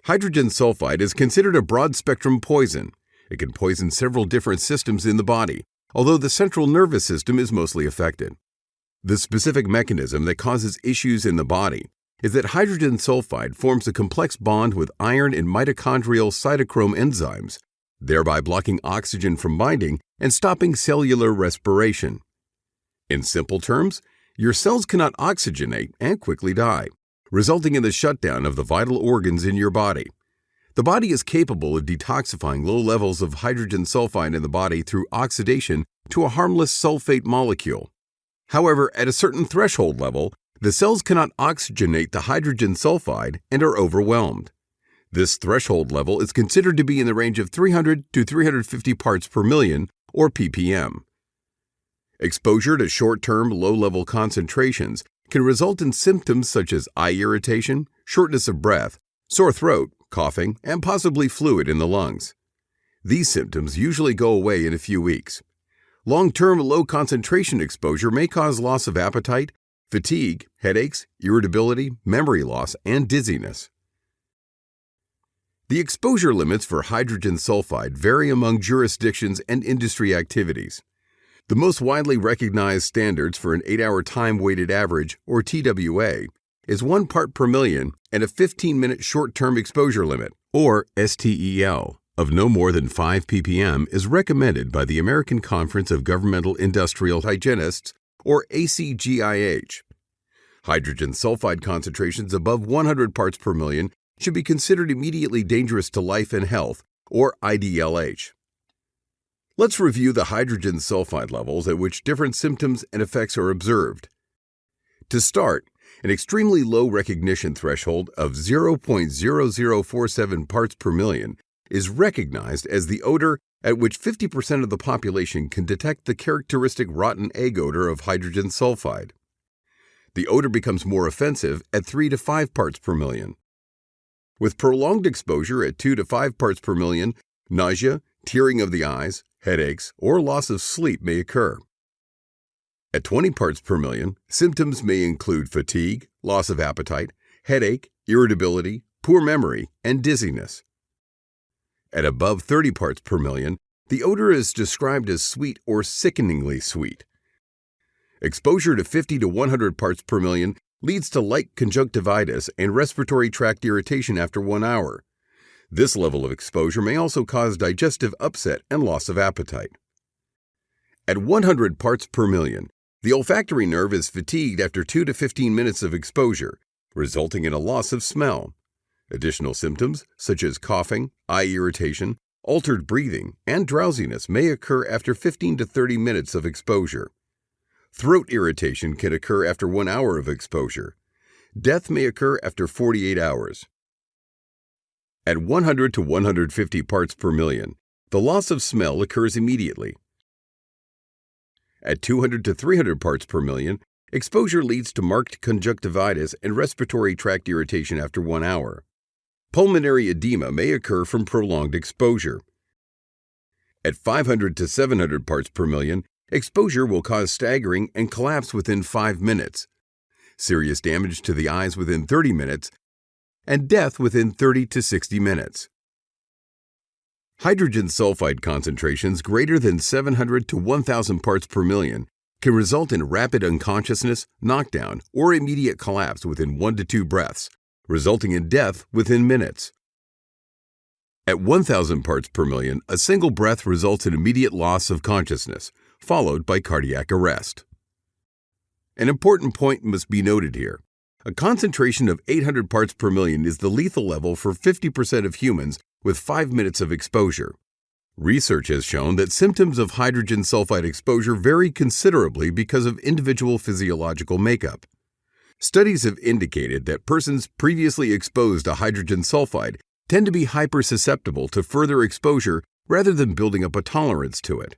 Hydrogen sulfide is considered a broad-spectrum poison. It can poison several different systems in the body, although the central nervous system is mostly affected. The specific mechanism that causes issues in the body is that hydrogen sulfide forms a complex bond with iron and mitochondrial cytochrome enzymes, thereby blocking oxygen from binding and stopping cellular respiration. In simple terms, your cells cannot oxygenate and quickly die, resulting in the shutdown of the vital organs in your body. The body is capable of detoxifying low levels of hydrogen sulfide in the body through oxidation to a harmless sulfate molecule. However, at a certain threshold level, the cells cannot oxygenate the hydrogen sulfide and are overwhelmed. This threshold level is considered to be in the range of 300 to 350 parts per million, or ppm. Exposure to short-term, low-level concentrations can result in symptoms such as eye irritation, shortness of breath, sore throat, coughing, and possibly fluid in the lungs. These symptoms usually go away in a few weeks. Long-term low-concentration exposure may cause loss of appetite, fatigue, headaches, irritability, memory loss, and dizziness. The exposure limits for hydrogen sulfide vary among jurisdictions and industry activities. The most widely recognized standards for an 8-hour time-weighted average, or TWA, is 1 part per million and a 15-minute short-term exposure limit, or STEL, of no more than 5 ppm is recommended by the American Conference of Governmental Industrial Hygienists, or ACGIH. Hydrogen sulfide concentrations above 100 parts per million should be considered immediately dangerous to life and health, or IDLH. Let's review the hydrogen sulfide levels at which different symptoms and effects are observed. To start, an extremely low recognition threshold of 0.0047 parts per million is recognized as the odor at which 50% of the population can detect the characteristic rotten egg odor of hydrogen sulfide. The odor becomes more offensive at 3 to 5 parts per million. With prolonged exposure at 2 to 5 parts per million, nausea, tearing of the eyes, headaches, or loss of sleep may occur. At 20 parts per million, symptoms may include fatigue, loss of appetite, headache, irritability, poor memory, and dizziness. At above 30 parts per million, the odor is described as sweet or sickeningly sweet. Exposure to 50 to 100 parts per million leads to light conjunctivitis and respiratory tract irritation after 1 hour. This level of exposure may also cause digestive upset and loss of appetite. At 100 parts per million, the olfactory nerve is fatigued after 2 to 15 minutes of exposure, resulting in a loss of smell. Additional symptoms, such as coughing, eye irritation, altered breathing, and drowsiness may occur after 15 to 30 minutes of exposure. Throat irritation can occur after 1 hour of exposure. Death may occur after 48 hours. At 100 to 150 parts per million, the loss of smell occurs immediately. At 200 to 300 parts per million, exposure leads to marked conjunctivitis and respiratory tract irritation after 1 hour. Pulmonary edema may occur from prolonged exposure. At 500 to 700 parts per million, exposure will cause staggering and collapse within 5 minutes, serious damage to the eyes within 30 minutes, and death within 30 to 60 minutes. Hydrogen sulfide concentrations greater than 700 to 1,000 parts per million can result in rapid unconsciousness, knockdown, or immediate collapse within 1 to 2 breaths, resulting in death within minutes. At 1,000 parts per million, a single breath results in immediate loss of consciousness, followed by cardiac arrest. An important point must be noted here. A concentration of 800 parts per million is the lethal level for 50% of humans with 5 minutes of exposure. Research has shown that symptoms of hydrogen sulfide exposure vary considerably because of individual physiological makeup. Studies have indicated that persons previously exposed to hydrogen sulfide tend to be hypersusceptible to further exposure rather than building up a tolerance to it.